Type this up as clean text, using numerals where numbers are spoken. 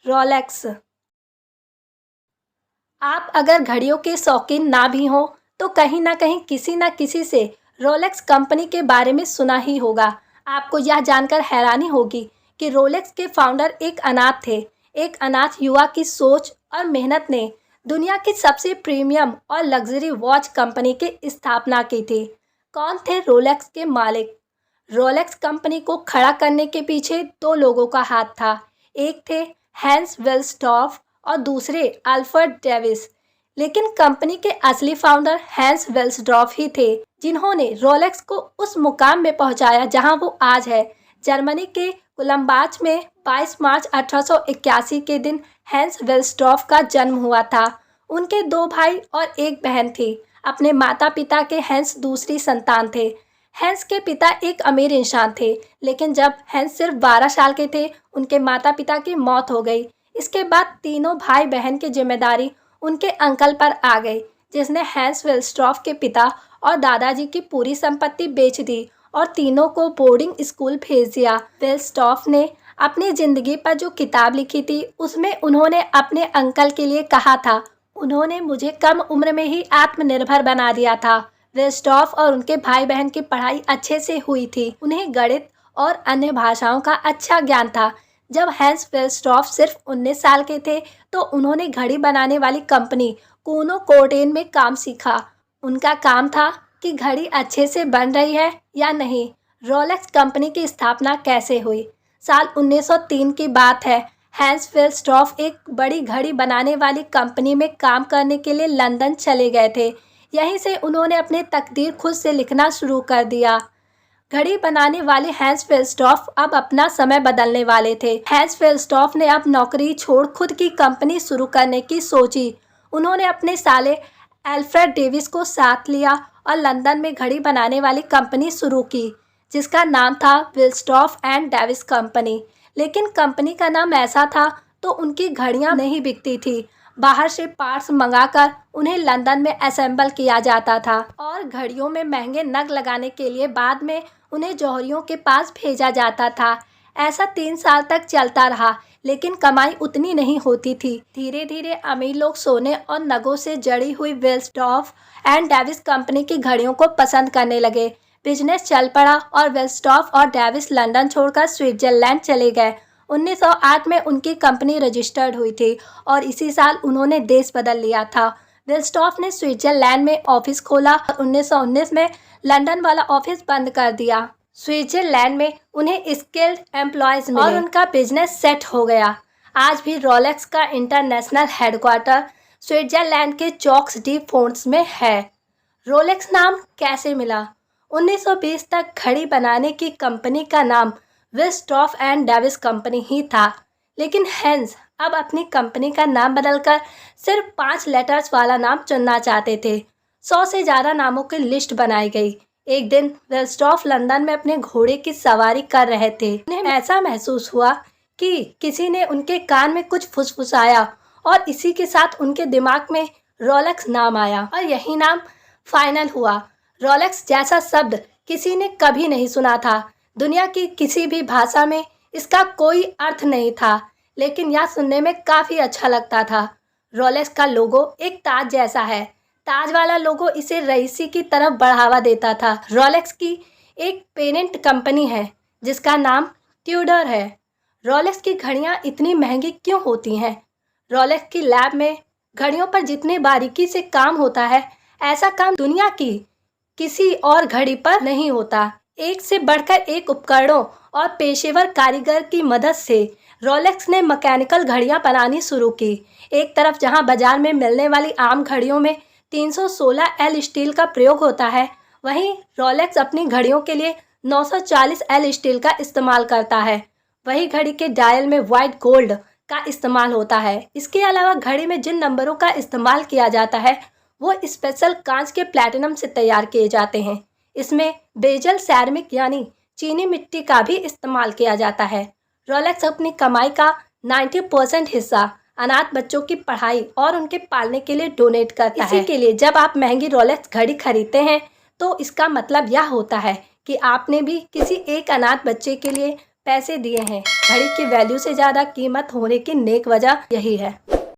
Rolex. आप अगर घड़ियों के शौकीन ना भी हों तो कहीं ना कहीं किसी न किसी से रोलेक्स कंपनी के बारे में सुना ही होगा। आपको यह जानकर हैरानी होगी कि रोलेक्स के फाउंडर एक अनाथ थे। एक अनाथ युवा की सोच और मेहनत ने दुनिया की सबसे प्रीमियम और लग्जरी वॉच कंपनी की स्थापना की थी। कौन थे रोलेक्स के मालिक? रोलेक्स कंपनी को खड़ा करने के पीछे दो लोगों का हाथ था। एक थे हैंस वेल्सडॉर्फ और दूसरे अल्फ्रेड डेविस। लेकिन कंपनी के असली फाउंडर हैंस वेल्सडॉर्फ ही थे, जिन्होंने रोलेक्स को उस मुकाम में पहुंचाया जहां वो आज है। जर्मनी के कुलम्बाच में 22 मार्च 1881 के दिन हैंस वेल्सडॉर्फ का जन्म हुआ था। उनके दो भाई और एक बहन थी। अपने माता पिता के हैंस दूसरी संतान थे। हैंस के पिता एक अमीर इंसान थे, लेकिन जब हैंस सिर्फ 12 साल के थे उनके माता पिता की मौत हो गई। इसके बाद तीनों भाई बहन की जिम्मेदारी उनके अंकल पर आ गई, जिसने हैंस वेल्सडॉर्फ के पिता और दादाजी की पूरी संपत्ति बेच दी और तीनों को बोर्डिंग स्कूल भेज दिया। वेल्सडॉर्फ ने अपनी जिंदगी पर जो किताब लिखी थी उसमें उन्होंने अपने अंकल के लिए कहा था, उन्होंने मुझे कम उम्र में ही आत्मनिर्भर बना दिया था। वेल्सडॉर्फ और उनके भाई बहन की पढ़ाई अच्छे से हुई थी। उन्हें गणित और अन्य भाषाओं का अच्छा ज्ञान था। जब हैंस वेल्सडॉर्फ सिर्फ 19 साल के थे तो उन्होंने घड़ी बनाने वाली कंपनी कूनो कोर्टेन में काम सीखा। उनका काम था कि घड़ी अच्छे से बन रही है या नहीं। रोलेक्स कंपनी की स्थापना कैसे हुई? साल 1903 की बात है। हैंस वेल्सडॉर्फ एक बड़ी घड़ी बनाने वाली कंपनी में काम करने के लिए लंदन चले गए थे। यहीं से उन्होंने अपनी तकदीर खुद से लिखना शुरू कर दिया। घड़ी बनाने वाले हैंस वेल्सडॉर्फ अब अपना समय बदलने वाले थे। हैंस वेल्सडॉर्फ ने अब नौकरी छोड़ खुद की कंपनी शुरू करने की सोची। उन्होंने अपने साले अल्फ्रेड डेविस को साथ लिया और लंदन में घड़ी बनाने वाली कंपनी शुरू की, जिसका नाम था वेल्सडॉर्फ एंड डेविस कंपनी। लेकिन कंपनी का नाम ऐसा था तो उनकी घड़ियां नहीं बिकती थी। बाहर से पार्ट्स मंगाकर उन्हें लंदन में असेंबल किया जाता था और घड़ियों में महंगे नग लगाने के लिए बाद में उन्हें जौहरियों के पास भेजा जाता था। ऐसा 3 साल तक चलता रहा, लेकिन कमाई उतनी नहीं होती थी। धीरे धीरे अमीर लोग सोने और नगों से जड़ी हुई वेल्सडॉर्फ एंड डेविस कंपनी की घड़ियों को पसंद करने लगे। बिजनेस चल पड़ा और वेल्सडॉर्फ और डेविस लंदन छोड़कर स्विट्जरलैंड चले गए। 1908 में उनकी कंपनी रजिस्टर्ड हुई थी और इसी साल उन्होंने देश बदल लिया था। वेल्सडॉर्फ ने स्विट्जरलैंड में ऑफिस खोला और 1919 में लंदन वाला ऑफिस बंद कर दिया। स्विट्जरलैंड में उन्हें स्किल्ड एम्प्लॉयज मिले और उनका बिजनेस सेट हो गया। आज भी रोलेक्स का इंटरनेशनल हेडक्वार्टर स्विट्जरलैंड के चॉक्स डी फोंट्स में है। रोलेक्स नाम कैसे मिला? 1920 तक घड़ी बनाने की कंपनी का नाम वेल्सडॉर्फ एंड डेविस कंपनी ही था, लेकिन हैंस अब अपनी कंपनी का नाम बदलकर सिर्फ 5 लेटर्स वाला नाम चुनना चाहते थे। 100 से ज़्यादा नामों की लिस्ट बनाई गई। एक दिन वेल्सडॉर्फ लंदन में अपने घोड़े की सवारी कर रहे थे। उन्हें ऐसा महसूस हुआ कि किसी ने उनके कान में कुछ फुसफुसाया और इसी के साथ उनके दिमाग में रोलेक्स नाम आया और यही नाम फाइनल हुआ। रोलेक्स जैसा शब्द किसी ने कभी नहीं सुना था। दुनिया की किसी भी भाषा में इसका कोई अर्थ नहीं था, लेकिन यह सुनने में काफ़ी अच्छा लगता था। रोलेक्स का लोगो एक ताज जैसा है। ताज वाला लोगो इसे रईसी की तरफ बढ़ावा देता था। रोलेक्स की एक पेरेंट कंपनी है जिसका नाम ट्यूडर है। रोलेक्स की घड़ियां इतनी महंगी क्यों होती हैं? रोलेक्स की लैब में घड़ियों पर जितने बारीकी से काम होता है, ऐसा काम दुनिया की किसी और घड़ी पर नहीं होता। एक से बढ़कर एक उपकरणों और पेशेवर कारीगर की मदद से रोलेक्स ने मैकेनिकल घड़ियां बनानी शुरू की। एक तरफ जहां बाजार में मिलने वाली आम घड़ियों में 316 एल स्टील का प्रयोग होता है, वहीं रोलेक्स अपनी घड़ियों के लिए 940 एल स्टील का इस्तेमाल करता है। वही घड़ी के डायल में वाइट गोल्ड का इस्तेमाल होता है। इसके अलावा घड़ी में जिन नंबरों का इस्तेमाल किया जाता है वो स्पेशल कांच के प्लैटिनम से तैयार किए जाते हैं। इसमें बेजल सैरामिक यानी चीनी मिट्टी का भी इस्तेमाल किया जाता है। रोलेक्स अपनी कमाई का 90% हिस्सा अनाथ बच्चों की पढ़ाई और उनके पालने के लिए डोनेट करता है। इसी के लिए जब आप महंगी रोलेक्स घड़ी खरीदते हैं तो इसका मतलब यह होता है कि आपने भी किसी एक अनाथ बच्चे के लिए पैसे दिए हैं। घड़ी की वैल्यू से ज़्यादा कीमत होने की नेक वजह यही है।